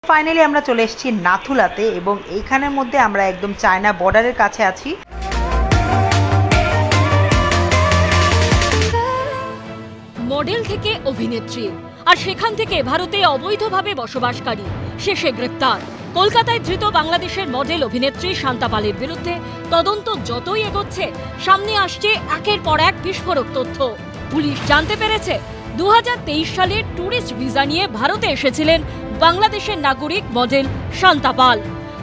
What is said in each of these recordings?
Finally আমরা চলে এসেছি নাথুলাতে এবং এইখানের মধ্যে আমরা একদম চায়না বর্ডারের কাছে আছি। মডেল থেকে অভিনেত্রী আর সেখান থেকে ভারতে অবৈধভাবে বসবাসকারী, শেষে গ্রেপ্তার। কলকাতায় ধৃত বাংলাদেশের মডেল অভিনেত্রী শান্তা পালের বিরুদ্ধে তদন্ত যতই এগোচ্ছে সামনে আসছে একের পর এক বিস্ফোরক তথ্য। পুলিশ জানতে পেরেছে 2023 সালে ট্যুরিস্ট ভিসা নিয়ে ভারতে এসেছিলেন বাংলাদেশের নাগরিক মডেল শান্তা পাল।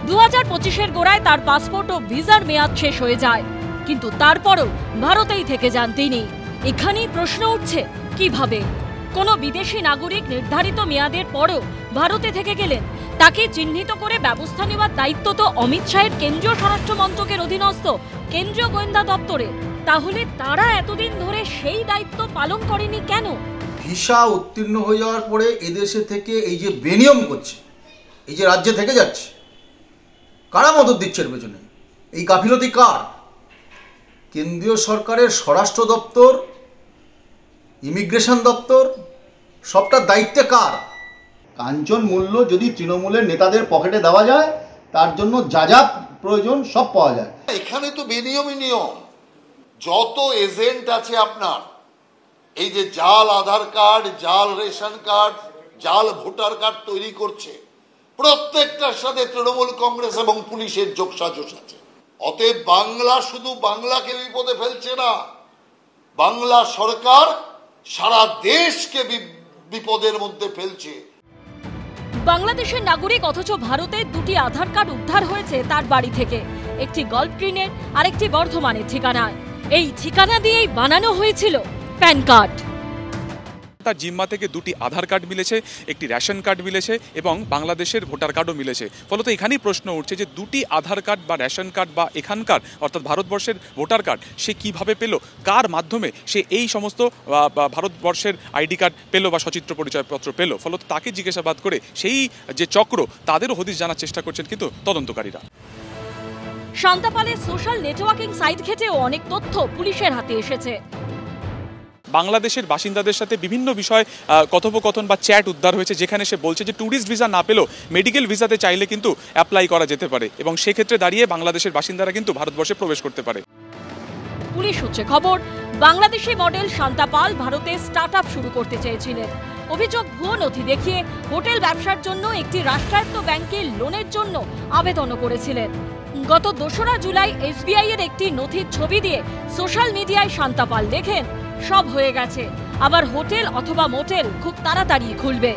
2025-এর গোড়ায় তার পাসপোর্ট ও ভিসার মেয়াদ শেষ হয়ে যায়, কিন্তু তারপরও ভারতেই থেকে যান তিনি। এখানেই প্রশ্ন উঠছে, কিভাবে কোনো বিদেশি নাগরিক নির্ধারিত মেয়াদের পরও ভারতে থেকে গেলেন? তাকে চিহ্নিত করে ব্যবস্থা নেওয়ার দায়িত্ব তো অমিত শাহের কেন্দ্রীয় স্বরাষ্ট্র মন্ত্রকের অধীনস্থ কেন্দ্রীয় গোয়েন্দা দপ্তরে। তাহলে তারা এতদিন ধরে সেই দায়িত্ব পালন করেনি কেন? ভিসা উত্তীর্ণ হয়ে যাওয়ার পরে এদেশে থেকে এই যে বেনিয়ম করছে, এই যে রাজ্যে থেকে যাচ্ছে, কারা মদত দিচ্ছে এর পেছনে? এই গাফিলতি কার? কেন্দ্রীয় সরকারের স্বরাষ্ট্র দপ্তর, ইমিগ্রেশন দপ্তর, সবটার দায়িত্বে কার? কাঞ্চন মূল্য যদি তৃণমূলের নেতাদের পকেটে দেওয়া যায়, তার জন্য যা যা প্রয়োজন সব পাওয়া যায়। এখানে তো বেনিয়মই নিয়ম। যত এজেন্ট আছে আপনার, এই যে জাল আধার কার্ড, জাল রেশন কার্ড, জাল ভোটার কার্ড তৈরি করছে, প্রত্যেকটার সাথে তৃণমূল কংগ্রেস এবং পুলিশের যোগসাজশ আছে। অতএব বাংলা শুধু বাংলাকে বিপদে ফেলছে না, বাংলা সরকার সারা দেশকে বিপদের মধ্যে ফেলছে। বাংলাদেশের নাগরিক অথচ ভারতে দুটি আধার কার্ড উদ্ধার হয়েছে তার বাড়ি থেকে, একটি গল্ফ গ্রিনের আর একটি বর্ধমানের ঠিকানায়। এই ঠিকানা দিয়েই বানানো হয়েছিল প্যান কার্ড। তার জিম্মা থেকে দুটি আধার কার্ড মিলেছে, একটি রেশন কার্ড মিলেছে এবং বাংলাদেশের ভোটার কার্ডও মিলেছে। ফলত এখানেই প্রশ্ন উঠছে যে দুটি আধার কার্ড বা রেশন কার্ড বা এখানকার অর্থাৎ ভারতবর্ষের ভোটার কার্ড সে কিভাবে পেল, কার মাধ্যমে সে এই সমস্ত ভারতবর্ষের আইডি কার্ড পেল বা সচিত্র পরিচয়পত্র পেল। ফলত তাকে জিজ্ঞাসাবাদ করে সেই যে চক্র, তাদেরও হদিশ জানার চেষ্টা করছেন কিন্তু তদন্তকারীরা। শান্তা পালের সোশ্যাল নেটওয়ার্কিং সাইট ঘেঁটেও অনেক তথ্য পুলিশের হাতে এসেছে। বাংলাদেশের বাসিন্দাদের সাথে বিভিন্ন বিষয় কথোপকথন বা চ্যাট উদ্ধার হয়েছে, যেখানে সে বলছে যে ট্যুরিস্ট ভিসা না পেলেও মেডিকেল ভিসাতে চাইলে কিন্তু অ্যাপ্লাই করা যেতে পারে এবং সেক্ষেত্রে দাঁড়িয়ে বাংলাদেশের বাসিন্দারা কিন্তু ভারতবর্ষে প্রবেশ করতে পারে। পুলিশ সূত্রে খবর, বাংলাদেশি মডেল শান্তা পাল ভারতে স্টার্টআপ শুরু করতে চেয়েছিলেন। অভিযোগ, ভুয়ো নথি দেখিয়ে হোটেল ব্যবসার জন্য একটি রাষ্ট্রায়ত্ত ব্যাংকে লোনের জন্য আবেদনও করেছিলেন। গত 2রা জুলাই SBI এর একটি নথির ছবি দিয়ে সোশ্যাল মিডিয়ায় শান্তা পাল লেখেন, সব হয়ে গেছে, আবার হোটেল অথবা মোটেল খুব তাড়াতাড়ি খুলবে।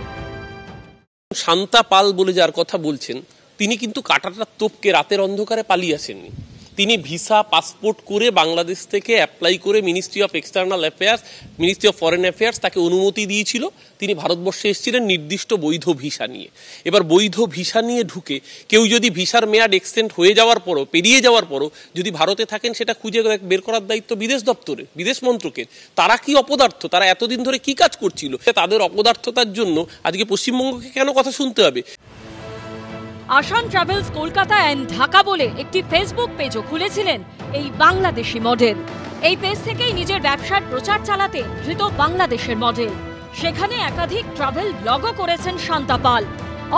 শান্তা পাল বলে যার কথা বলছেন, তিনি কিন্তু কাঁটাটা টপকে রাতের অন্ধকারে পালিয়ে আসেননি। তিনি ভিসা পাসপোর্ট করে বাংলাদেশ থেকে অ্যাপ্লাই করে ministry of external affairs, ministry of foreign affairs তাকে অনুমতি দিয়েছিল। তিনি ভারতবর্ষে এসেছিলেন নির্দিষ্ট বৈধ ভিসা নিয়ে। এবার বৈধ ভিসা নিয়ে ঢুকে কেউ যদি ভিসার মেয়াদ এক্সটেন্ড হয়ে যাওয়ার পরও, পেরিয়ে যাওয়ার পরও যদি ভারতে থাকেন, সেটা খুঁজে বের করার দায়িত্ব বিদেশ দপ্তরের, বিদেশ মন্ত্রকের। তারা কি অপদার্থ? তারা এতদিন ধরে কি কাজ করছিল? তাদের অপদার্থতার জন্য আজকে পশ্চিমবঙ্গকে কেন কথা শুনতে হবে? আসান ট্রাভেলস কলকাতা অ্যান্ড ঢাকা বলে একটি ফেসবুক পেজও খুলেছিলেন এই বাংলাদেশি মডেল। এই পেজ থেকেই নিজের ব্যবসার প্রচার চালাতে ধৃত বাংলাদেশের মডেল। সেখানে একাধিক ট্রাভেল ব্লগও করেছেন শান্তা পাল।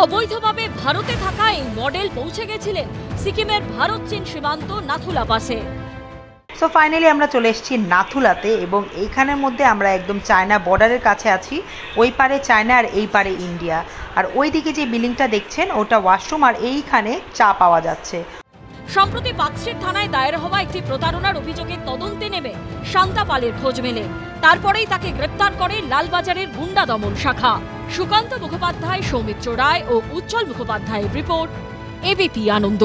অবৈধভাবে ভারতে থাকা এই মডেল পৌঁছে গেছিলেন সিকিমের ভারত চীন সীমান্ত নাথুলা পাসে। সো ফাইনালি আমরা চলে এসেছি নাথুলাতে এবং এইখানের মধ্যে আমরা একদম চায়না বর্ডারের কাছে আছি। ওই পারে চায়না আর এই পারে ইন্ডিয়া। আর ওই দিকে যে বিল্ডিংটা দেখছেন ওটা ওয়াশরুম, আর এইখানে চা পাওয়া যাচ্ছে। সম্প্রতি পাকস্ট্রিট থানায় দায়ের হওয়া একটি প্রতারণার অভিযোগের তদন্তে নেমে শান্তা পালের খোঁজ মেলে। তারপরেই তাকে গ্রেপ্তার করে লালবাজারের গুন্ডা দমন শাখা। সুকান্ত মুখোপাধ্যায়, সৌমিত্র রায় ও উজ্জ্বল মুখোপাধ্যায়ের রিপোর্ট, ABP আনন্দ।